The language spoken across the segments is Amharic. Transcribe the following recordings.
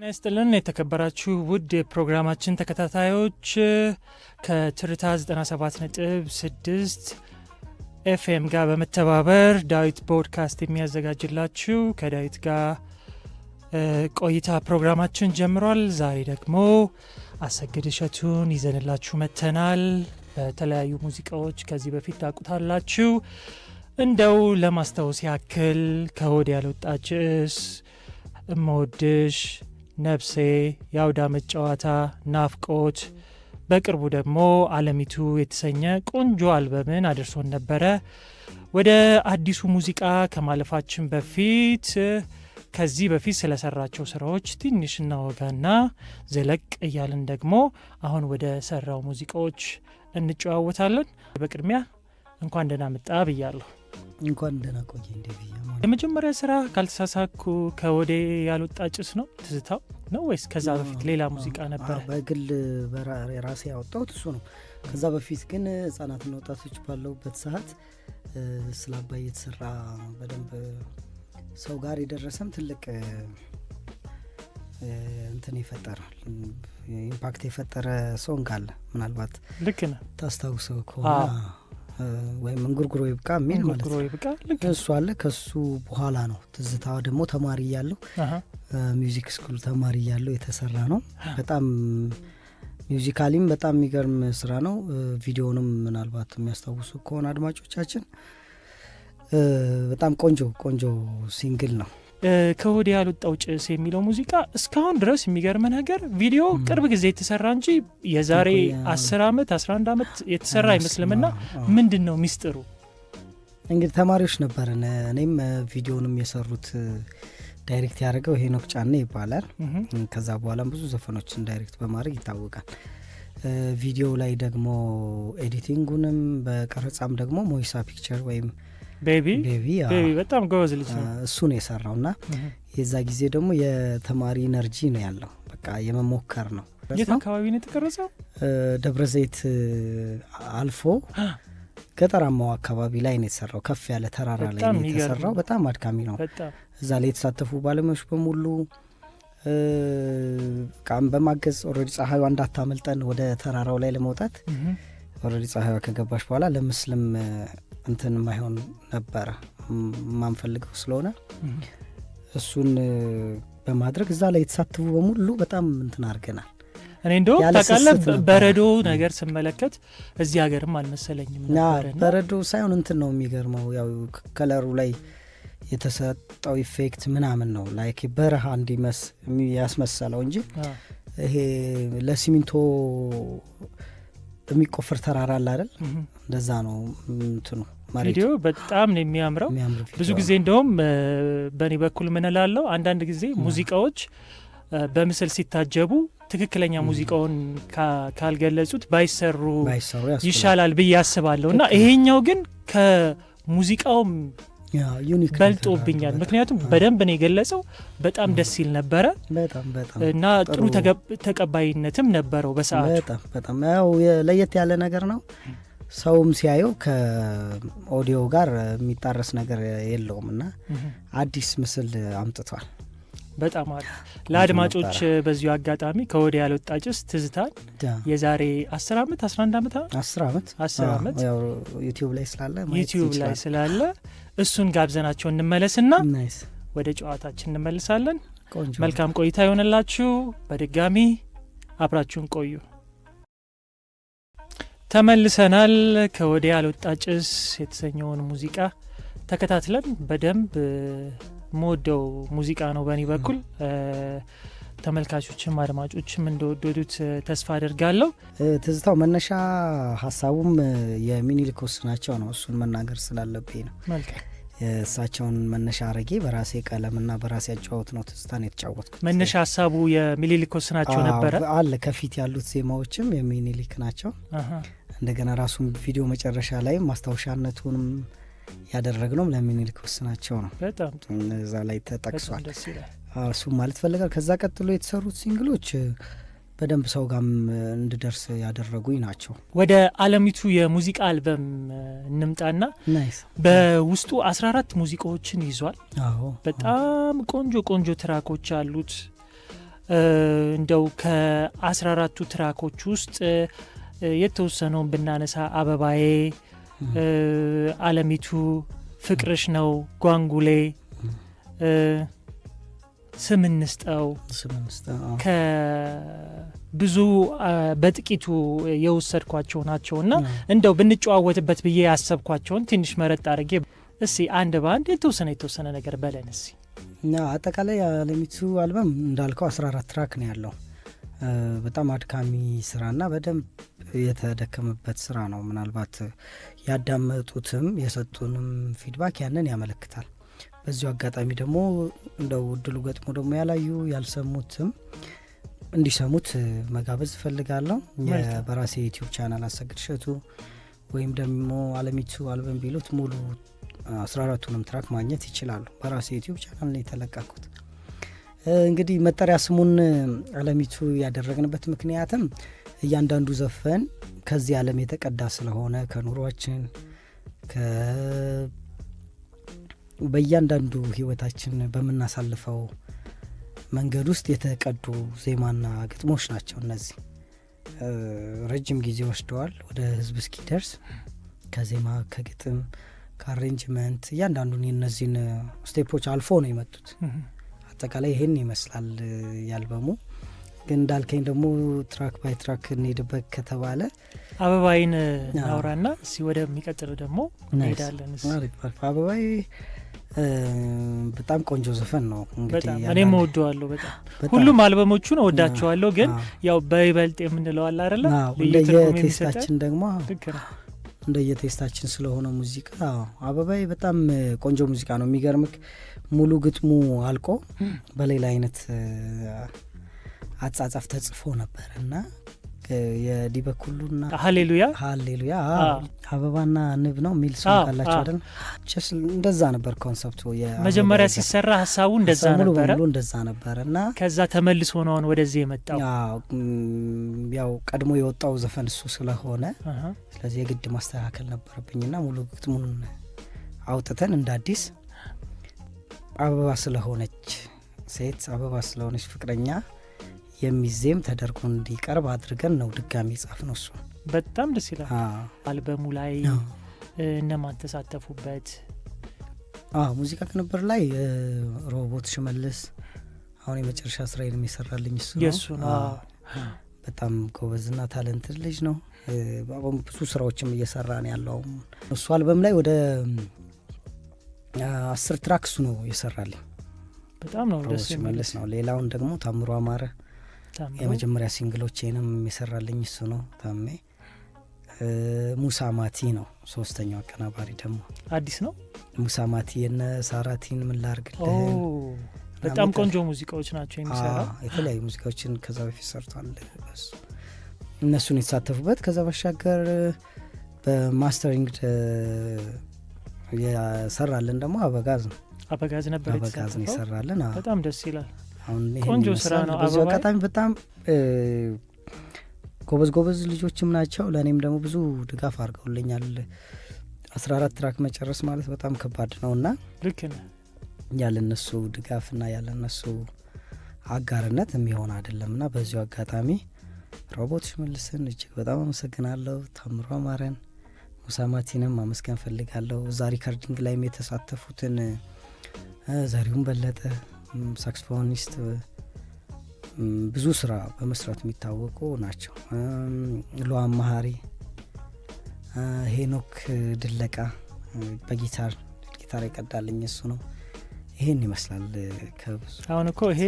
ይስጥልን የተከበራችሁ ውድ የፕሮግራማችን ተከታታዮች ከትርታ 97.6 ኤፍኤም ጋር በመተባበር ዳዊት ፖድካስት የሚያዘጋጅላችሁ ከዳዊት ጋር ቆይታ ፕሮግራማችን ጀምሯል። ዛሬ ደግሞ አሰግድ እሸቱን ይዘንላችሁ መተናል። በተለያዩ ሙዚቃዎች ከዚህ በፊት ታውቁታላችሁ። እንደው ለማስታወስ ያክል ከሆድ ያልወጣ ጭስ፣ እመወድሽ፣ ነፍሴ፣ የአውደ ዓመት ጨዋታ፣ ናፍቆት፣ በቅርቡ ደግሞ አለሚቱ የተሰኘ ቆንጆ አልበምን አድርሶን ነበረ። ወደ አዲሱ ሙዚቃ ከማለፋችን በፊት ከዚህ በፊት ስለሰራቸው ስራዎች ትንሽ እናወጋና ዘለቅ እያልን ደግሞ አሁን ወደ ሰራው ሙዚቃዎች እንጨዋወታለን። በቅድሚያ እንኳን ደህና መጣ ብያለሁ። እንኳን ደህና ቆየ። የመጀመሪያ ስራ ካልተሳሳኩ ከወዴ ያልወጣ ጭስ ነው ትዝታው ነው ወይስ ከዛ በፊት ሌላ ሙዚቃ ነበረ? በግል ራሴ ያወጣሁት እሱ ነው። ከዛ በፊት ግን ህጻናትና ወጣቶች ባለውበት ሰዓት ስለ አባይ የተሰራ በደንብ ሰው ጋር የደረሰም ትልቅ እንትን ይፈጠራል፣ ኢምፓክት የፈጠረ ሶንግ አለ። ምናልባት ልክ ነህ ታስታውሰው ከሆነ ወይም እንጉርጉሮ ይብቃ የሚል ማለት ነው። እሱ አለ። ከሱ በኋላ ነው ትዝታ ደግሞ ተማሪ እያለሁ ሚውዚክ ስኩል ተማሪ እያለሁ የተሰራ ነው። በጣም ሚውዚካሊም በጣም የሚገርም ስራ ነው። ቪዲዮንም ምናልባት የሚያስታውሱ ከሆነ አድማጮቻችን በጣም ቆንጆ ሲንግል ነው። ከሆድ ያልወጣው ጭስ የሚለው ሙዚቃ እስካሁን ድረስ የሚገርም ነገር ቪዲዮ ቅርብ ጊዜ የተሰራ እንጂ የዛሬ 10 ዓመት 11 ዓመት የተሰራ አይመስልምና ምንድን ነው ሚስጥሩ? እንግዲህ ተማሪዎች ነበርን። እኔም ቪዲዮንም የሰሩት ዳይሬክት ያደረገው ሄኖክ ጫኔ ይባላል። ከዛ በኋላም ብዙ ዘፈኖችን ዳይሬክት በማድረግ ይታወቃል። ቪዲዮ ላይ ደግሞ ኤዲቲንጉንም በቀረጻም ደግሞ ሞይሳ ፒክቸር ወይም ቤቢ በጣም ጎበዝ ልጅ ነው። እሱ ነው የሰራውና የዛ ጊዜ ደግሞ የተማሪ ኢነርጂ ነው ያለው። በቃ የመሞከር ነው። የት አካባቢ ነው የተቀረጸው? ደብረ ዘይት አልፎ ገጠራማው አካባቢ ላይ ነው የተሰራው። ከፍ ያለ ተራራ ላይ ነው የተሰራው። በጣም አድካሚ ነው። እዛ ላይ የተሳተፉ ባለሙያዎች በሙሉ ቃም በማገዝ ኦልሬዲ ፀሐይዋ እንዳታመልጠን ወደ ተራራው ላይ ለመውጣት ኦልሬዲ ፀሐይዋ ከገባሽ በኋላ ለምስልም እንትን ማይሆን ነበረ ማንፈልገው ስለሆነ እሱን በማድረግ እዛ ላይ የተሳተፉ በሙሉ በጣም እንትን አድርገናል። እኔ እንደውም ታውቃለህ በረዶ ነገር ስመለከት እዚህ ሀገርም አልመሰለኝም ነበር። በረዶ ሳይሆን እንትን ነው የሚገርመው፣ ያው ከለሩ ላይ የተሰጠው ኢፌክት ምናምን ነው ላይክ በረሃ እንዲመስ ያስመሰለው እንጂ ይሄ ለሲሚንቶ የሚቆፈር ተራራ አለ አይደል? እንደዛ ነው እንትኑ። ቪዲዮ በጣም ነው የሚያምረው። ብዙ ጊዜ እንደውም በእኔ በኩል ምን እላለሁ፣ አንዳንድ ጊዜ ሙዚቃዎች በምስል ሲታጀቡ ትክክለኛ ሙዚቃውን ካልገለጹት ባይሰሩ ይሻላል ብዬ አስባለሁ። እና ይሄኛው ግን ከሙዚቃውም በልጦብኛል። ምክንያቱም በደንብ ነው የገለጸው። በጣም ደስ ይል ነበረ እና ጥሩ ተቀባይነትም ነበረው በሰዓቱ። በጣም ያው ለየት ያለ ነገር ነው። ሰውም ሲያየው ከኦዲዮ ጋር የሚጣረስ ነገር የለውም እና አዲስ ምስል አምጥቷል። በጣም አሪፍ። ለአድማጮች በዚሁ አጋጣሚ ከወደ ያልወጣ ጭስ ትዝታን የዛሬ 10 ዓመት 11 ዓመት 10 ዓመት ያው ዩቲዩብ ላይ ስላለ እሱን ጋብዘናቸው እንመለስና ወደ ጨዋታችን እንመልሳለን። መልካም ቆይታ ይሆንላችሁ። በድጋሚ አብራችሁን ቆዩ። ተመልሰናል። ከወደ ያልወጣ ጭስ የተሰኘውን ሙዚቃ ተከታትለን በደንብ ሞደው ሙዚቃ ነው በእኔ በኩል። ተመልካቾችም አድማጮችም እንደወደዱት ተስፋ አደርጋለሁ። ትዝታው መነሻ ሀሳቡም የሚኒሊክ ናቸው ነው። እሱን መናገር ስላለብኝ ነው። መልካም። እሳቸውን መነሻ አረጌ በራሴ ቀለምና በራሴ አጫወት ነው ትዝታን የተጫወትኩት። መነሻ ሀሳቡ የሚኒሊክ ናቸው ነበረ አለ። ከፊት ያሉት ዜማዎችም የሚኒሊክ ናቸው። እንደገና ራሱን ቪዲዮ መጨረሻ ላይ ማስታወሻነቱንም ያደረግነው ለሚኒሊክ ናቸው ነው። በጣም እዛ ላይ ተጠቅሷል። እሱ ማለት ፈልጋል። ከዛ ቀጥሎ የተሰሩት ሲንግሎች በደንብ ሰው ጋም እንድደርስ ያደረጉኝ ናቸው። ወደ አለሚቱ የሙዚቃ አልበም እንምጣና በውስጡ 14 ሙዚቃዎችን ይዟል። በጣም ቆንጆ ትራኮች አሉት። እንደው ከ14ቱ ትራኮች ውስጥ የተወሰነውን ብናነሳ አበባዬ፣ አለሚቱ፣ ፍቅርሽ ነው፣ ጓንጉሌ፣ ስምንስጠው ከብዙ በጥቂቱ የወሰድኳቸው ናቸውና እንደው ብንጨዋወትበት ብዬ ያሰብኳቸውን ትንሽ መረጥ አድርጌ እስቲ አንድ በአንድ የተወሰነ ነገር በለን እስቲ። አጠቃላይ አለሚቱ አልበም እንዳልከው 14 ትራክ ነው ያለው። በጣም አድካሚ ስራና በደንብ የተደከመበት ስራ ነው። ምናልባት ያዳመጡትም የሰጡንም ፊድባክ ያንን ያመለክታል። በዚሁ አጋጣሚ ደግሞ እንደው እድሉ ገጥሞ ደግሞ ያላዩ ያልሰሙትም እንዲሰሙት መጋበዝ እፈልጋለሁ። በራሴ ዩቲዩብ ቻናል አሰግድ እሸቱ ወይም ደግሞ አለሚቱ አልበም ቢሉት ሙሉ 14ቱንም ትራክ ማግኘት ይችላሉ። በራሴ ዩቲዩብ ቻናል ነው የተለቀቁት። እንግዲህ መጠሪያ ስሙን አለሚቱ ያደረግንበት ምክንያትም እያንዳንዱ ዘፈን ከዚህ ዓለም የተቀዳ ስለሆነ ከኑሯችን በእያንዳንዱ ህይወታችን በምናሳልፈው መንገድ ውስጥ የተቀዱ ዜማና ግጥሞች ናቸው። እነዚህ ረጅም ጊዜ ወስደዋል ወደ ህዝብ እስኪደርስ። ከዜማ ከግጥም ከአሬንጅመንት እያንዳንዱን የነዚህን ስቴፖች አልፎ ነው የመጡት። አጠቃላይ ይሄን ይመስላል ያልበሙ። ግን እንዳልከኝ ደግሞ ትራክ ባይ ትራክ እንሄድበት ከተባለ አበባይን አውራና እሲ ወደሚቀጥለው ደግሞ እንሄዳለን። አበባይ በጣም ቆንጆ ዘፈን ነው። እንግዲህ እኔም ወደዋለሁ በጣም ሁሉም አልበሞቹን ወዳቸዋለሁ። ግን ያው በይበልጥ የምንለው አለ አይደል? እንደየቴስታችን ደግሞ እንደየቴስታችን ስለሆነ ሙዚቃ አበባይ በጣም ቆንጆ ሙዚቃ ነው። የሚገርምክ ሙሉ ግጥሙ አልቆ በሌላ አይነት አጻጻፍ ተጽፎ ነበር እና የዲበኩሉና ሃሌሉያ አበባና ንብ ነው የሚል ስም ካላቸው አይደል? እንደዛ ነበር ኮንሰፕቱ። መጀመሪያ ሲሰራ ሀሳቡ እንደዛ ነበር ሙሉ እንደዛ ነበር እና ከዛ ተመልሶ ነው ወደዚህ የመጣው። ያው ቀድሞ የወጣው ዘፈን እሱ ስለሆነ ስለዚህ የግድ ማስተካከል ነበረብኝና ሙሉ ግጥሙን አውጥተን እንደ አዲስ አበባ ስለሆነች ሴት አበባ ስለሆነች ፍቅረኛ የሚዜም ተደርጎ እንዲቀርብ አድርገን ነው ድጋሚ ጻፍ ነው። እሱ በጣም ደስ ይላል። አልበሙ ላይ እነማን ተሳተፉበት? ሙዚቃ ቅንብር ላይ ሮቦት ሽመልስ አሁን የመጨረሻ ስራዬን የሚሰራልኝ እሱ ነው። በጣም ጎበዝና ታለንትድ ልጅ ነው። ብዙ ስራዎችም እየሰራ ነው ያለው እሱ። አልበም ላይ ወደ 10 ትራክ እሱ ነው የሰራልኝ። በጣም ነው ደስ የሚልስ ነው። ሌላውን ደግሞ ታምሮ አማረ የመጀመሪያ ሲንግሎቼንም የሰራልኝ እሱ ነው። ታሜ ሙሳ ማቲ ነው ሶስተኛው አቀናባሪ ደግሞ አዲስ ነው። ሙሳ ማቲ የነ ሳራቲን ምን ላርግልህ በጣም ቆንጆ ሙዚቃዎች ናቸው የሚሰራው። የተለያዩ ሙዚቃዎችን ከዛ በፊት ሰርቷል እነሱን የተሳተፉበት። ከዛ ባሻገር በማስተሪንግ የሰራልን ደግሞ አበጋዝ ነበር የሰራልን። በጣም ደስ ይላል። ቆንጆ ስራ ነው። በጣም በጣም ጎበዝ ልጆችም ናቸው። ለእኔም ደግሞ ብዙ ድጋፍ አድርገውልኛል። 14 ትራክ መጨረስ ማለት በጣም ከባድ ነውና ልክ ነው። ያለነሱ ድጋፍና ያለነሱ አጋርነት የሚሆን አይደለምና በዚሁ አጋጣሚ ሮቦት ሽመልስን እጅግ በጣም አመሰግናለሁ። ታምሮ አማረን፣ ሙሳማቲንም ማመስገን ፈልጋለሁ። እዛ ሪካርዲንግ ላይም የተሳተፉትን ዘሪሁን በለጠ ሳክስፎኒስት ብዙ ስራ በመስራት የሚታወቁ ናቸው። ሉዋም መሀሪ፣ ሄኖክ ድለቃ በጊታር ይቀዳልኝ እሱ ነው። ይሄን ይመስላል። ከብዙ አሁን እኮ ይሄ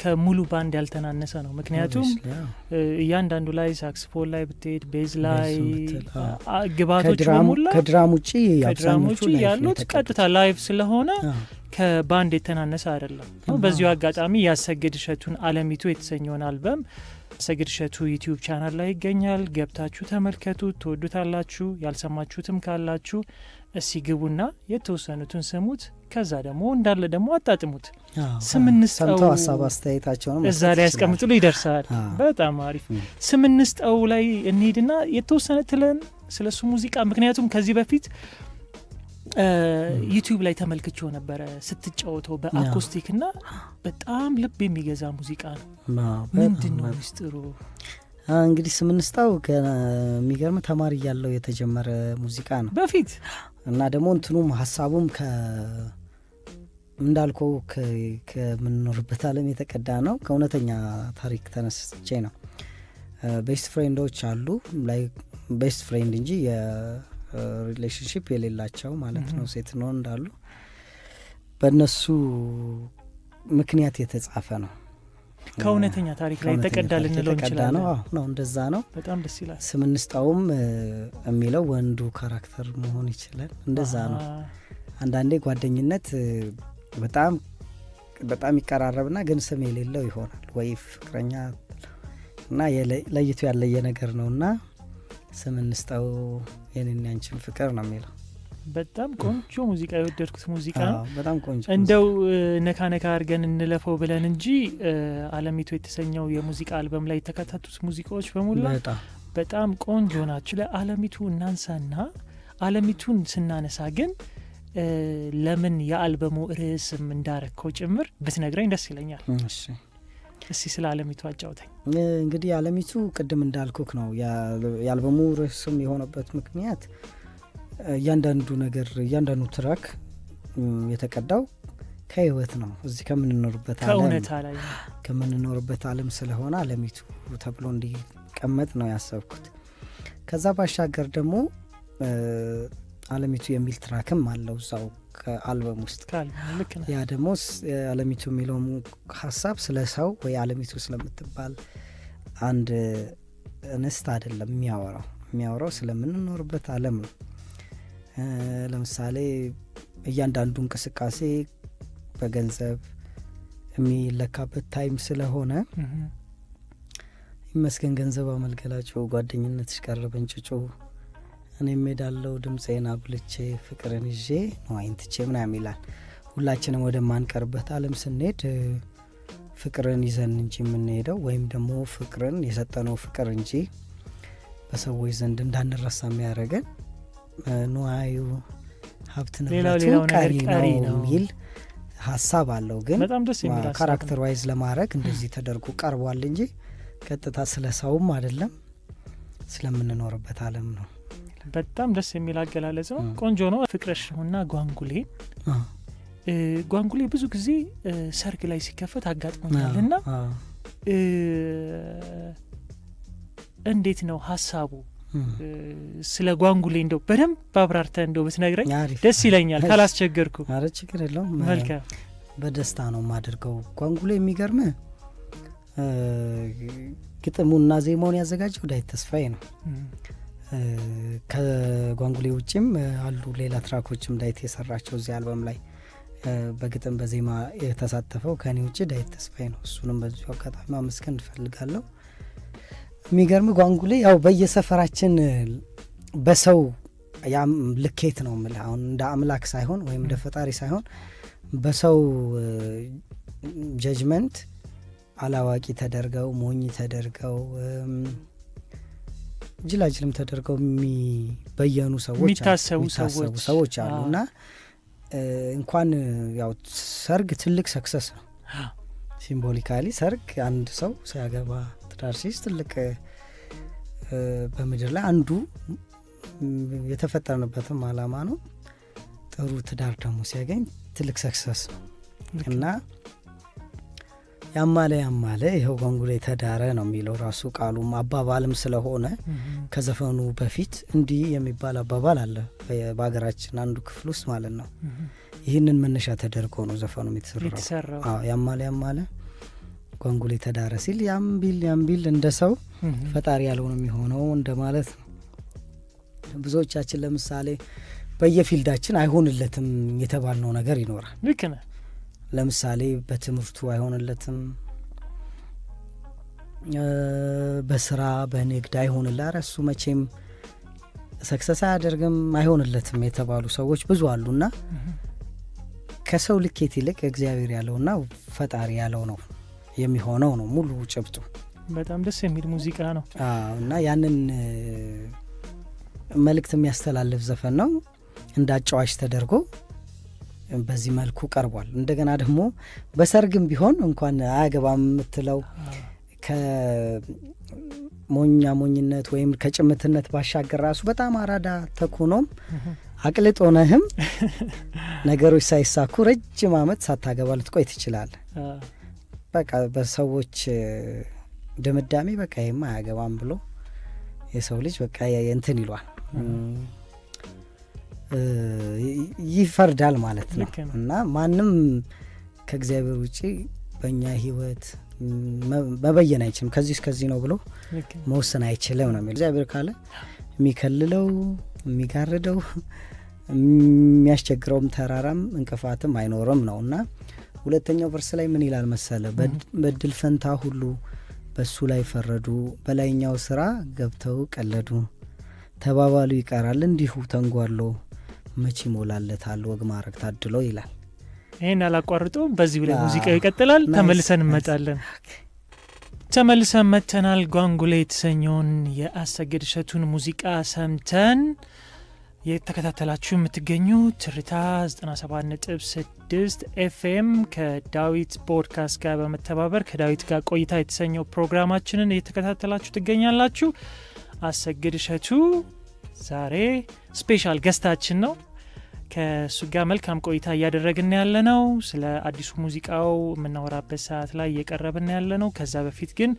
ከሙሉ ባንድ ያልተናነሰ ነው። ምክንያቱም እያንዳንዱ ላይ ሳክስፎን ላይ ብትሄድ ቤዝ ላይ ግባቶች በሙላ ከድራም ውጪ ያሉት ቀጥታ ላይቭ ስለሆነ ከባንድ የተናነሰ አይደለም። በዚሁ አጋጣሚ ያሰግድ እሸቱን አለሚቱ የተሰኘውን አልበም ያሰግድ እሸቱ ዩቲዩብ ቻናል ላይ ይገኛል። ገብታችሁ ተመልከቱ፣ ትወዱታላችሁ። ያልሰማችሁትም ካላችሁ እስቲ ግቡና የተወሰኑትን ስሙት። ከዛ ደግሞ እንዳለ ደግሞ አጣጥሙት። ስምንስጠው ሀሳብ አስተያየታቸውን እዛ ላይ ያስቀምጡሉ፣ ይደርሳል። በጣም አሪፍ። ስምንስጠው ላይ እንሂድና የተወሰነ ትለን ስለሱ ሙዚቃ። ምክንያቱም ከዚህ በፊት ዩቲዩብ ላይ ተመልክቼው ነበረ ስትጫወተው በአኮስቲክ እና በጣም ልብ የሚገዛ ሙዚቃ ነው። ምንድነው ሚስጥሩ? እንግዲህ ስምንስታው ከሚገርም ተማሪ ያለው የተጀመረ ሙዚቃ ነው በፊት እና ደግሞ እንትኑም ሀሳቡም እንዳልከው ከምንኖርበት ዓለም የተቀዳ ነው። ከእውነተኛ ታሪክ ተነስቼ ነው። ቤስት ፍሬንዶች አሉ ላይ ቤስት ፍሬንድ እንጂ የሪሌሽንሽፕ የሌላቸው ማለት ነው ሴት ነው እንዳሉ በእነሱ ምክንያት የተጻፈ ነው። ከእውነተኛ ታሪክ ላይ ተቀዳ ልንለው እንችላለን ነው። እንደዛ ነው። በጣም ደስ ይላል። ስምንስጣውም የሚለው ወንዱ ካራክተር መሆን ይችላል። እንደዛ ነው። አንዳንዴ ጓደኝነት በጣም ይቀራረብና ግን ስም የሌለው ይሆናል ወይ ፍቅረኛ እና ለይቶ ያለየ ነገር ነውና ስምንስጣው የኔና ያንቺን ፍቅር ነው የሚለው። በጣም ቆንጆ ሙዚቃ፣ የወደድኩት ሙዚቃ ነው። በጣም ቆንጆ። እንደው ነካ አድርገን እንለፈው ብለን እንጂ አለሚቱ የተሰኘው የሙዚቃ አልበም ላይ የተካተቱት ሙዚቃዎች በሙሉ በጣም ቆንጆ ናቸው። ለአለሚቱ እናንሳና አለሚቱን ስናነሳ ግን ለምን የአልበሙ ርዕስም እንዳረከው ጭምር ብትነግረኝ ደስ ይለኛል። እስቲ ስለ አለሚቱ አጫውተኝ። እንግዲህ አለሚቱ ቅድም እንዳልኩክ ነው የአልበሙ ርዕስም የሆነበት ምክንያት እያንዳንዱ ትራክ የተቀዳው ከህይወት ነው። እዚህ ከምንኖርበት ዓለም ስለሆነ አለሚቱ ተብሎ እንዲቀመጥ ነው ያሰብኩት። ከዛ ባሻገር ደግሞ አለሚቱ የሚል ትራክም አለው እዛው ከአልበም ውስጥ። ያ ደግሞ አለሚቱ የሚለው ሀሳብ ስለ ሰው ወይ አለሚቱ ስለምትባል አንድ እንስት አይደለም የሚያወራው ስለምንኖርበት ዓለም ነው። ለምሳሌ እያንዳንዱ እንቅስቃሴ በገንዘብ የሚለካበት ታይም ስለሆነ ይመስገን ገንዘብ አመልገላቸው ጓደኝነትሽ ቀረበ እንጭጮ እኔ ሜዳለው ድምፄን አጉልቼ ፍቅርን ይዤ ነው አይንትቼ ምናምን ይላል። ሁላችንም ወደማንቀርበት ዓለም ስንሄድ ፍቅርን ይዘን እንጂ የምንሄደው ወይም ደግሞ ፍቅርን የሰጠነው ፍቅር እንጂ በሰዎች ዘንድ እንዳንረሳ የሚያደርገን ንዋዩ ሀብት ንብረቱ ቀሪ ነው የሚል ሀሳብ አለው። ግን ካራክተር ዋይዝ ለማድረግ እንደዚህ ተደርጎ ቀርቧል እንጂ ቀጥታ ስለ ሰውም አይደለም ስለምንኖርበት ዓለም ነው። በጣም ደስ የሚል አገላለጽ ነው። ቆንጆ ነው። ፍቅረሽ እና ጓንጉሌ ብዙ ጊዜ ሰርግ ላይ ሲከፈት አጋጥሞኛል እና እንዴት ነው ሀሳቡ? ስለ ጓንጉሌ እንደው በደንብ አብራርተህ እንደው ብትነግረኝ ደስ ይለኛል ካላስቸገርኩ። ኧረ ችግር የለውም። መልካም፣ በደስታ ነው የማደርገው። ጓንጉሌ የሚገርም ግጥሙና ዜማውን ያዘጋጀው ዳዊት ተስፋዬ ነው። ከጓንጉሌ ውጭም አሉ ሌላ ትራኮችም ዳዊት የሰራቸው እዚህ አልበም ላይ በግጥም በዜማ የተሳተፈው ከኔ ውጭ ዳዊት ተስፋዬ ነው። እሱንም በዚሁ አጋጣሚ ማመስገን እንፈልጋለሁ። የሚገርም ጓንጉሌ ያው በየሰፈራችን በሰው ያም ልኬት ነው የምልህ። አሁን እንደ አምላክ ሳይሆን ወይም እንደ ፈጣሪ ሳይሆን በሰው ጀጅመንት አላዋቂ ተደርገው ሞኝ ተደርገው ጅላጅልም ተደርገው የሚበየኑ የሚታሰቡ ሰዎች አሉና እንኳን ያው ሰርግ ትልቅ ሰክሰስ ነው። ሲምቦሊካሊ ሰርግ አንድ ሰው ሲያገባ ትዳር ሲይዝ ትልቅ በምድር ላይ አንዱ የተፈጠርንበትም አላማ ነው። ጥሩ ትዳር ደግሞ ሲያገኝ ትልቅ ሰክሰስ ነው እና ያማለ ይኸው ጓንጉሌ ተዳረ ነው የሚለው ራሱ ቃሉም አባባልም ስለሆነ ከዘፈኑ በፊት እንዲህ የሚባል አባባል አለ በሀገራችን አንዱ ክፍል ውስጥ ማለት ነው። ይህንን መነሻ ተደርጎ ነው ዘፈኑ የተሰራው። ያማለ ጓንጉሌ ተዳረ ሲል ያምቢል እንደ ሰው ፈጣሪ ያለው ነው የሚሆነው እንደማለት ነው። ብዙዎቻችን ለምሳሌ በየፊልዳችን አይሆንለትም የተባልነው ነገር ይኖራል። ልክ ነህ። ለምሳሌ በትምህርቱ አይሆንለትም፣ በስራ በንግድ አይሆንላ ረሱ መቼም ሰክሰስ አያደርግም አይሆንለትም የተባሉ ሰዎች ብዙ አሉና ከሰው ልኬት ይልቅ እግዚአብሔር ያለውና ፈጣሪ ያለው ነው የሚሆነው ነው ሙሉ ጭብጡ። በጣም ደስ የሚል ሙዚቃ ነው እና ያንን መልእክት የሚያስተላልፍ ዘፈን ነው። እንዳጫዋች ተደርጎ በዚህ መልኩ ቀርቧል። እንደገና ደግሞ በሰርግም ቢሆን እንኳን አያገባም የምትለው ከሞኝነት ወይም ከጭምትነት ባሻገር ራሱ በጣም አራዳ ተኩኖም አቅልጦ ነህም ነገሮች ሳይሳኩ ረጅም ዓመት ሳታገባ ልትቆይ ትችላለህ። በቃ በሰዎች ድምዳሜ በቃ ይሄማ አያገባም ብሎ የሰው ልጅ በቃ እንትን ይሏል፣ ይፈርዳል ማለት ነው። እና ማንም ከእግዚአብሔር ውጪ በእኛ ህይወት መበየን አይችልም። ከዚህ እስከዚህ ነው ብሎ መወሰን አይችልም ነው የሚለው። እግዚአብሔር ካለ የሚከልለው የሚጋርደው የሚያስቸግረውም ተራራም እንቅፋትም አይኖርም ነው። እና ሁለተኛው ቨርስ ላይ ምን ይላል መሰለ? በድል ፈንታ ሁሉ በሱ ላይ ፈረዱ፣ በላይኛው ስራ ገብተው ቀለዱ፣ ተባባሉ ይቀራል እንዲሁ ተንጓሎ፣ መቼ ይሞላለታል ወግ ማረግ ታድሎ ይላል። ይህን አላቋርጦም። በዚህ ላይ ሙዚቃው ይቀጥላል። ተመልሰን እንመጣለን። ተመልሰን መተናል። ጓንጉሌ የተሰኘውን የአሰግድ እሸቱን ሙዚቃ ሰምተን የተከታተላችሁ የምትገኙ ትርታ 97.6 ኤፍኤም ከዳዊት ፖድካስት ጋር በመተባበር ከዳዊት ጋር ቆይታ የተሰኘው ፕሮግራማችንን እየተከታተላችሁ ትገኛላችሁ። አሰግድ እሸቱ ዛሬ ስፔሻል ገስታችን ነው። ከእሱ ጋር መልካም ቆይታ እያደረግን ያለ ነው። ስለ አዲሱ ሙዚቃው የምናወራበት ሰዓት ላይ እየቀረብን ያለ ነው። ከዛ በፊት ግን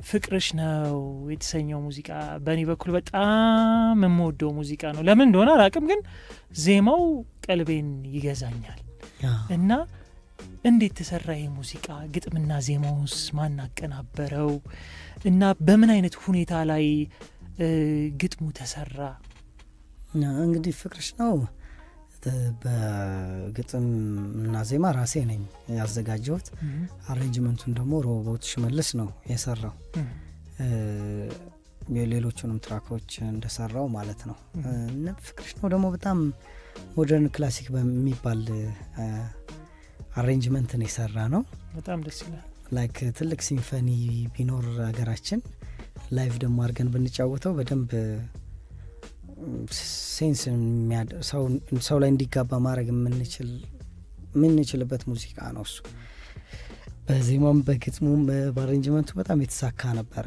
ፍቅርሽ ነው የተሰኘው ሙዚቃ በእኔ በኩል በጣም የምወደው ሙዚቃ ነው። ለምን እንደሆነ አላቅም፣ ግን ዜማው ቀልቤን ይገዛኛል። እና እንዴት ተሰራ ይህ ሙዚቃ? ግጥምና ዜማውስ ማን አቀናበረው? እና በምን አይነት ሁኔታ ላይ ግጥሙ ተሰራ? እንግዲህ ፍቅርሽ ነው በግጥምና ዜማ ራሴ ነኝ ያዘጋጀሁት። አሬንጅመንቱን ደግሞ ሮቦት ሽመልስ ነው የሰራው፣ የሌሎቹንም ትራኮች እንደሰራው ማለት ነው። ፍቅርሽ ነው ደግሞ በጣም ሞደርን ክላሲክ በሚባል አሬንጅመንትን የሰራ ነው። በጣም ደስ ይላል። ላይክ ትልቅ ሲምፎኒ ቢኖር ሀገራችን ላይቭ ደግሞ አድርገን ብንጫወተው በደንብ ሴንስ ሰው ላይ እንዲጋባ ማድረግ የምንችልበት ሙዚቃ ነው እሱ። በዜማም በግጥሙም በአሬንጅመንቱ በጣም የተሳካ ነበረ።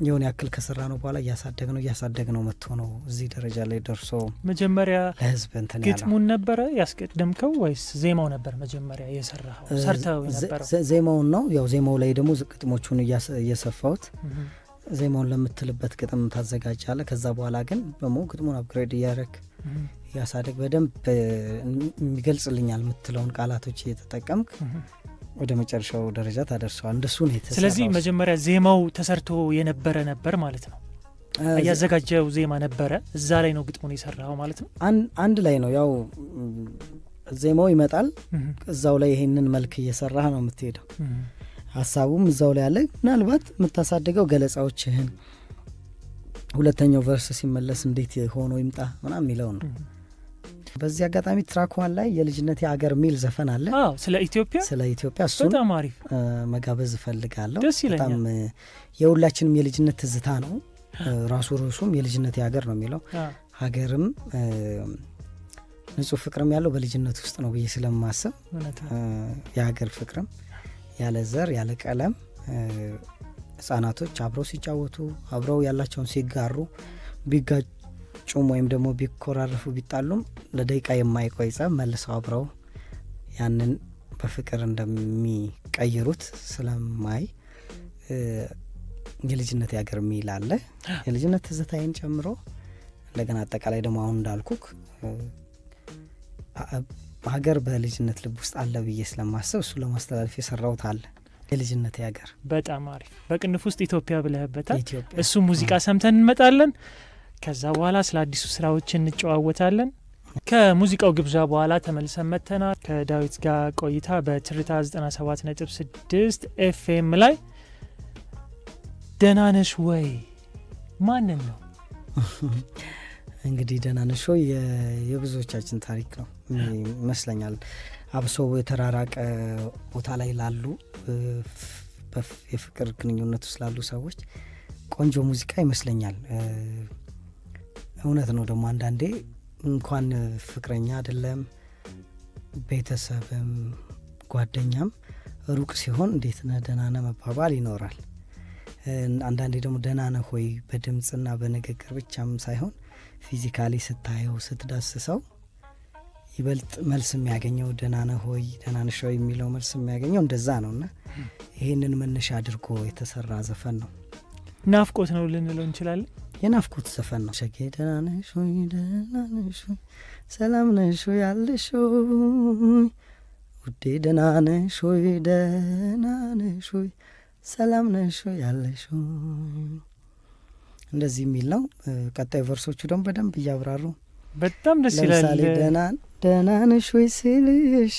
የሆነ ያክል ከሰራ ነው በኋላ እያሳደግ ነው መጥቶ ነው እዚህ ደረጃ ላይ ደርሶ። መጀመሪያ ለህዝብ እንትን ግጥሙን ነበረ ያስቀደምከው ወይስ ዜማው ነበር መጀመሪያ የሰራው? ሰርተው የነበረው ዜማውን ነው። ያው ዜማው ላይ ደግሞ ግጥሞቹን እየሰፋሁት ዜማውን ለምትልበት ግጥም ታዘጋጃለ። ከዛ በኋላ ግን ደግሞ ግጥሙን አፕግሬድ እያደረግ እያሳደግ በደንብ የሚገልጽልኛል የምትለውን ቃላቶች እየተጠቀምክ ወደ መጨረሻው ደረጃ ታደርሰዋል። እንደሱ ነው የተሰራው። ስለዚህ መጀመሪያ ዜማው ተሰርቶ የነበረ ነበር ማለት ነው። ያዘጋጀው ዜማ ነበረ፣ እዛ ላይ ነው ግጥሙን የሰራው ማለት ነው። አንድ ላይ ነው። ያው ዜማው ይመጣል፣ እዛው ላይ ይሄንን መልክ እየሰራህ ነው የምትሄደው። ሀሳቡም እዛው ላይ አለ። ምናልባት የምታሳድገው ገለጻዎችህን ሁለተኛው ቨርስ ሲመለስ እንዴት ሆኖ ይምጣ ምናምን የሚለው ነው። በዚህ አጋጣሚ ትራኳን ላይ የልጅነት የአገር ሚል ዘፈን አለ። ስለ ኢትዮጵያ እሱን በጣም አሪፍ መጋበዝ እፈልጋለሁ። ደስ ይለኛል። በጣም የሁላችንም የልጅነት ትዝታ ነው። ራሱ ርዕሱም የልጅነት የአገር ነው የሚለው። ሀገርም ንጹህ ፍቅርም ያለው በልጅነት ውስጥ ነው ብዬ ስለማስብ የሀገር ፍቅርም ያለ ዘር ያለ ቀለም ህጻናቶች አብረው ሲጫወቱ አብረው ያላቸውን ሲጋሩ ቢጋጩም ወይም ደግሞ ቢኮራረፉ ቢጣሉም ለደቂቃ የማይቆይ ጸብ መልሰው አብረው ያንን በፍቅር እንደሚቀይሩት ስለማይ የልጅነት ያገር ሚል አለ። የልጅነት ትዝታዬን ጨምሮ እንደገና አጠቃላይ ደግሞ አሁን እንዳልኩክ ሀገር በልጅነት ልብ ውስጥ አለ ብዬ ስለማስብ እሱ ለማስተላለፍ የሰራውት አለ። የልጅነት ያገር በጣም አሪፍ። በቅንፍ ውስጥ ኢትዮጵያ ብለህበታል። እሱ ሙዚቃ ሰምተን እንመጣለን። ከዛ በኋላ ስለ አዲሱ ስራዎች እንጨዋወታለን። ከሙዚቃው ግብዣ በኋላ ተመልሰን መተናል። ከዳዊት ጋር ቆይታ በትርታ 97.6 ኤፍኤም ላይ። ደህና ነሽ ወይ ማንን ነው? እንግዲህ ደህና ነሽ ወይ የብዙዎቻችን ታሪክ ነው ይመስለኛል። አብሶ የተራራቀ ቦታ ላይ ላሉ የፍቅር ግንኙነት ውስጥ ላሉ ሰዎች ቆንጆ ሙዚቃ ይመስለኛል። እውነት ነው ደግሞ አንዳንዴ እንኳን ፍቅረኛ አይደለም ቤተሰብም ጓደኛም ሩቅ ሲሆን እንዴት ነህ ደህና ነህ መባባል ይኖራል። አንዳንዴ ደግሞ ደህና ነህ ሆይ በድምጽና በንግግር ብቻም ሳይሆን ፊዚካሊ ስታየው ስትዳስሰው ይበልጥ መልስ የሚያገኘው ደህና ነህ ሆይ ደህና ነሽ ሆይ የሚለው መልስ የሚያገኘው እንደዛ ነውና ይሄንን መነሻ አድርጎ የተሰራ ዘፈን ነው። ናፍቆት ነው ልንለው እንችላለን። የናፍቆት ዘፈን ነው። ሸጌ ደህና ነሽ ሆይ ደህና ነሽ ሆይ ሰላም ነሽ ሆይ ያለሽ ሆይ ውዴ ደህና ነሽ ሆይ ደህና ነሽ ሆይ ሰላም ነሽ ሆይ ያለሽ ሆይ እንደዚህ የሚል ነው። ቀጣይ ቨርሶቹ ደግሞ በደንብ እያብራሩ በጣም ደስ ይላል። ለምሳሌ ደህና ነሽ ሆይ ስልሽ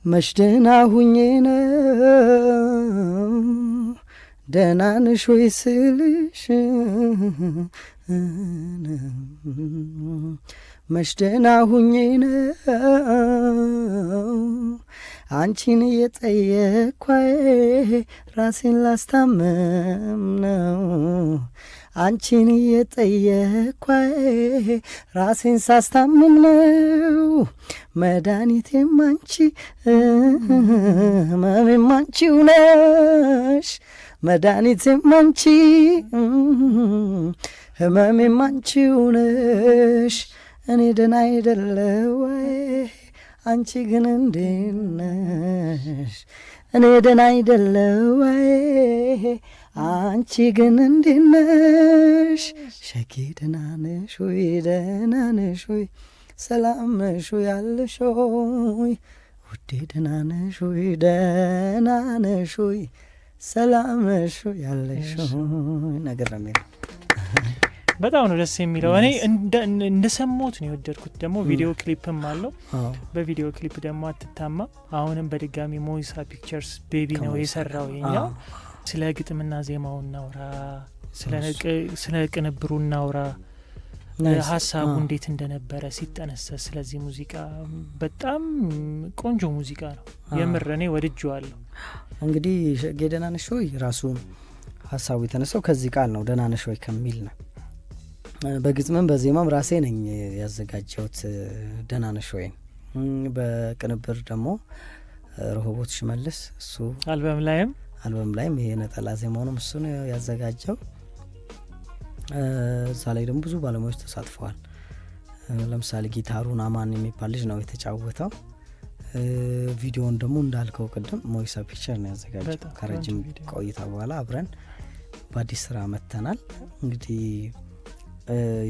መች ደህና ሁኜ ነው ደህና ነሽ ሆይ ስልሽ መች ደህና ሁኜ ነው አንቺን እየጠየኳዬ ራሴን ላስታመም ነው አንቺን እየጠየኳዬ ራሴን ሳስታምም ነው መድኃኒቴም አንቺ ህመሜም አንቺው ነሽ መድኃኒቴም አንቺ ህመሜም አንቺው ነሽ እኔ ደህና አይደለሁ ወይ አንቺ ግን እንዴት ነሽ እኔ ደህና አይደለሁ ወይ አንቺ ግን እንዴት ነሽ ሸጌ ደህና ነሽ ወይ ደህና ነሽ ወይ ሰላም ነሽ ወይ ያለሽ ወይ ውዴ ደህና ነሽ ወይ ደህና ነሽ ወይ ሰላም ነሽ ወይ ያለሽ ወይ ነገር ነው የሚለው። በጣም ነው ደስ የሚለው። እኔ እንደሰማሁት ነው የወደድኩት። ደግሞ ቪዲዮ ክሊፕም አለው። በቪዲዮ ክሊፕ ደግሞ አትታማ አሁንም በድጋሚ ሞይሳ ፒክቸርስ ቤቢ ነው የሰራው የኛው። ስለ ግጥምና ዜማው እናውራ፣ ስለ ቅንብሩ እናውራ፣ ሀሳቡ እንዴት እንደነበረ ሲጠነሰስ። ስለዚህ ሙዚቃ በጣም ቆንጆ ሙዚቃ ነው የምር እኔ ወድጄዋለሁ። እንግዲህ ሸጌ ደህና ነሽ ወይ ራሱ ሀሳቡ የተነሳው ከዚህ ቃል ነው ደህና ነሽ ወይ ከሚል ነው። በግጥምም በዜማም ራሴ ነኝ ያዘጋጀሁት ደህና ነሽ ወይ። በቅንብር ደግሞ ረሆቦት ሽመልስ እሱ አልበም ላይም ይሄ ነጠላ ዜማውንም እሱ ነው ያዘጋጀው። እዛ ላይ ደግሞ ብዙ ባለሙያዎች ተሳትፈዋል። ለምሳሌ ጊታሩን አማን የሚባል ልጅ ነው የተጫወተው። ቪዲዮውን ደግሞ እንዳልከው ቅድም ሞይሳ ፒክቸር ነው ያዘጋጀው። ከረጅም ቆይታ በኋላ አብረን በአዲስ ስራ መጥተናል። እንግዲህ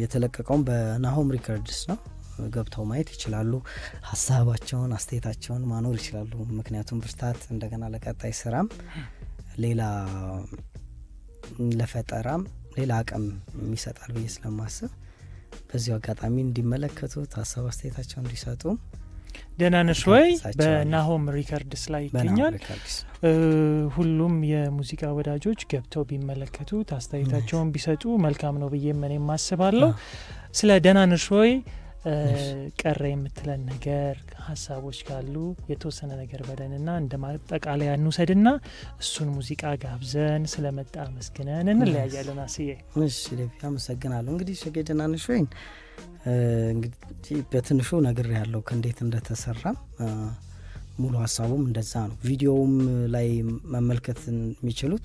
የተለቀቀውን በናሆም ሪከርድስ ነው። ገብተው ማየት ይችላሉ። ሀሳባቸውን አስተያየታቸውን ማኖር ይችላሉ። ምክንያቱም ብርታት እንደገና ለቀጣይ ስራም ሌላ ለፈጠራም ሌላ አቅም ይሰጣል ብዬ ስለማስብ በዚሁ አጋጣሚ እንዲመለከቱት ሀሳብ አስተያየታቸውን እንዲሰጡ። ደህና ነሽ ወይ በናሆም ሪከርድስ ላይ ይገኛል። ሁሉም የሙዚቃ ወዳጆች ገብተው ቢመለከቱት አስተያየታቸውን ቢሰጡ መልካም ነው ብዬ እኔም አስባለሁ። ስለ ደህና ነሽ ወይ ቀረ የምትለን ነገር ሀሳቦች ካሉ የተወሰነ ነገር በደንና እንደ ማጠቃለያ እንውሰድና እሱን ሙዚቃ ጋብዘን ስለመጣ መስግነን እንለያያለን። አስዬ እሺ ለፊ አመሰግናለሁ። እንግዲህ ሸጌ ደህና ነሽ ወይ እንግዲህ በትንሹ ነገር ያለው ከእንዴት እንደተሰራ ሙሉ ሀሳቡም እንደዛ ነው። ቪዲዮውም ላይ መመልከት የሚችሉት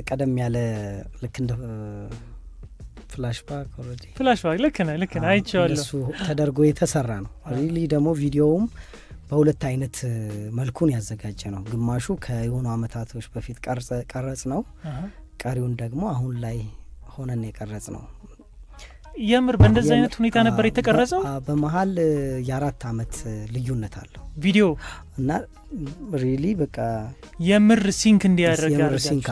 ቀደም ያለ ልክ እንደ ፍላሽባክ ልክ ነህ አይቼዋለሁ እሱ ተደርጎ የተሰራ ነው። ሪሊ ደግሞ ቪዲዮውም በሁለት አይነት መልኩን ያዘጋጀ ነው። ግማሹ ከየሆኑ አመታቶች በፊት ቀረጽ ነው። ቀሪውን ደግሞ አሁን ላይ ሆነን የቀረጽ ነው። የምር በእንደዚህ አይነት ሁኔታ ነበር የተቀረጸው። በመሃል የ4 አመት ልዩነት አለው ቪዲዮ እና ሪሊ በቃ የምር ሲንክ እንዲያደርግ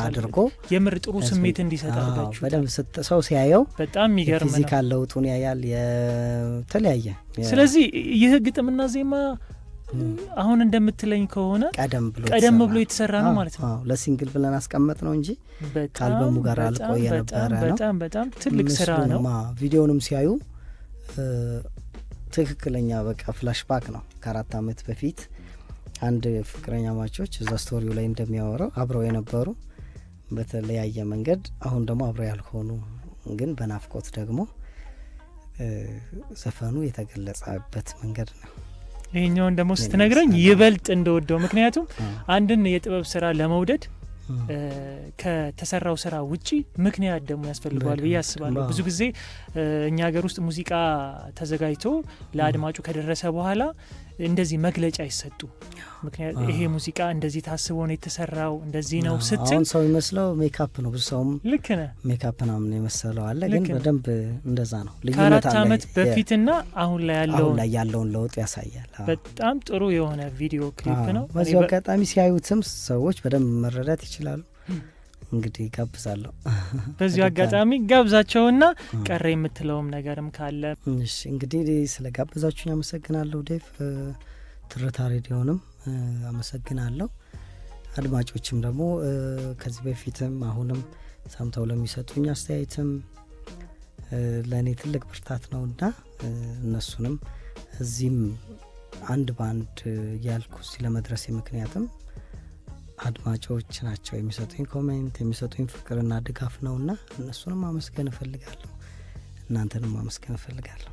አድርጎ የምር ጥሩ ስሜት እንዲሰጥ አድርጋችሁ በደንብ ሰው ሲያየው በጣም የሚገርም ነው። ፊዚካል ለውጡን ያያል የተለያየ። ስለዚህ ይህ ግጥምና ዜማ አሁን እንደምትለኝ ከሆነ ቀደም ብሎ የተሰራ ነው ማለት ነው። ለሲንግል ብለን አስቀመጥ ነው እንጂ ከአልበሙ ጋር አልቆየ ነበረ ነው። በጣም ትልቅ ስራ ነው። ቪዲዮንም ሲያዩ ትክክለኛ በቃ ፍላሽባክ ነው። ከ4 አመት በፊት አንድ ፍቅረኛ ማቾች እዛ ስቶሪው ላይ እንደሚያወራው አብረው የነበሩ በተለያየ መንገድ አሁን ደግሞ አብረው ያልሆኑ ግን በናፍቆት ደግሞ ዘፈኑ የተገለጸበት መንገድ ነው። ይሄኛውን ደግሞ ስትነግረኝ ይበልጥ እንደወደው ምክንያቱም አንድን የጥበብ ስራ ለመውደድ ከተሰራው ስራ ውጪ ምክንያት ደግሞ ያስፈልጋል ብዬ አስባለሁ። ብዙ ጊዜ እኛ ሀገር ውስጥ ሙዚቃ ተዘጋጅቶ ለአድማጩ ከደረሰ በኋላ እንደዚህ መግለጫ ይሰጡ ምክንያት ይሄ ሙዚቃ እንደዚህ ታስቦ ነው የተሰራው እንደዚህ ነው ስትል አሁን ሰው ይመስለው ሜካፕ ነው ብዙ ሰውም ልክ ነህ ሜካፕ ነው የመሰለው አለ ግን በደንብ እንደዛ ነው። ልዩነት አለ። አመት በፊትና አሁን ላይ ያለውን ለውጥ ያሳያል። በጣም ጥሩ የሆነ ቪዲዮ ክሊፕ ነው። በዚህ አጋጣሚ ሲያዩትም ሰዎች በደንብ መረዳት ይችላሉ። እንግዲህ ጋብዛለሁ። በዚህ አጋጣሚ ጋብዛቸውና ቀረ የምትለውም ነገርም ካለ። እሺ እንግዲህ ስለ ጋብዛችሁኝ አመሰግናለሁ ዴቭ። ትርታ ሬዲዮንም አመሰግናለሁ። አድማጮችም ደግሞ ከዚህ በፊትም አሁንም ሰምተው ለሚሰጡኝ አስተያየትም ለእኔ ትልቅ ብርታት ነውና እነሱንም እዚህም አንድ ባንድ ያልኩ እዚህ ለመድረሴ ምክንያትም አድማጮች ናቸው። የሚሰጡኝ ኮሜንት የሚሰጡኝ ፍቅርና ድጋፍ ነውና እነሱንም ማመስገን እፈልጋለሁ። እናንተንም ማመስገን እፈልጋለሁ።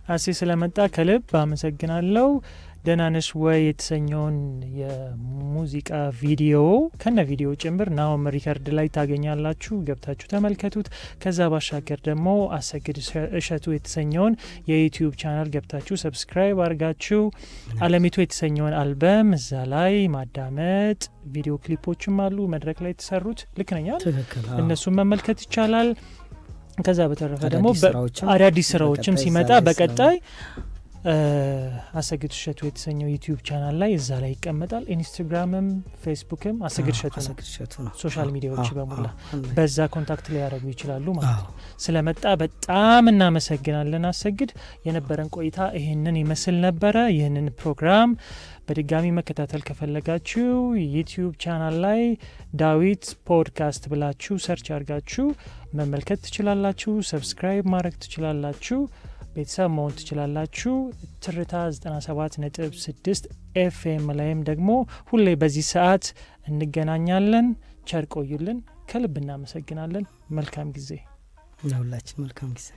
አሴ ስለመጣ ከልብ አመሰግናለሁ። ደናነሽ ወይ የተሰኘውን የሙዚቃ ቪዲዮ ከነ ቪዲዮ ጭምር ናሆም ሪከርድ ላይ ታገኛላችሁ፣ ገብታችሁ ተመልከቱት። ከዛ ባሻገር ደግሞ አሰግድ እሸቱ የተሰኘውን የዩቲዩብ ቻናል ገብታችሁ ሰብስክራይብ አድርጋችሁ አለሚቱ የተሰኘውን አልበም እዛ ላይ ማዳመጥ፣ ቪዲዮ ክሊፖችም አሉ መድረክ ላይ የተሰሩት ልክ ነኝ አይደል? እነሱን መመልከት ይቻላል። ከዛ በተረፈ ደግሞ አዳዲስ ስራዎችም ሲመጣ በቀጣይ አሰግድ እሸቱ የተሰኘው ዩቲዩብ ቻናል ላይ እዛ ላይ ይቀመጣል። ኢንስታግራምም ፌስቡክም አሰግድ እሸቱ ነው። ሶሻል ሚዲያዎች በሙላ በዛ ኮንታክት ላይ ያደርጉ ይችላሉ ማለት ነው። ስለመጣ በጣም እናመሰግናለን አሰግድ። የነበረን ቆይታ ይሄንን ይመስል ነበረ። ይህንን ፕሮግራም በድጋሚ መከታተል ከፈለጋችሁ ዩቲዩብ ቻናል ላይ ዳዊት ፖድካስት ብላችሁ ሰርች አድርጋችሁ መመልከት ትችላላችሁ። ሰብስክራይብ ማድረግ ትችላላችሁ። ቤተሰብ መሆን ትችላላችሁ። ትርታ 97.6 ኤፍኤም ላይም ደግሞ ሁሌ በዚህ ሰዓት እንገናኛለን። ቸር ቆዩልን። ከልብ እናመሰግናለን። መልካም ጊዜ ለሁላችን። መልካም ጊዜ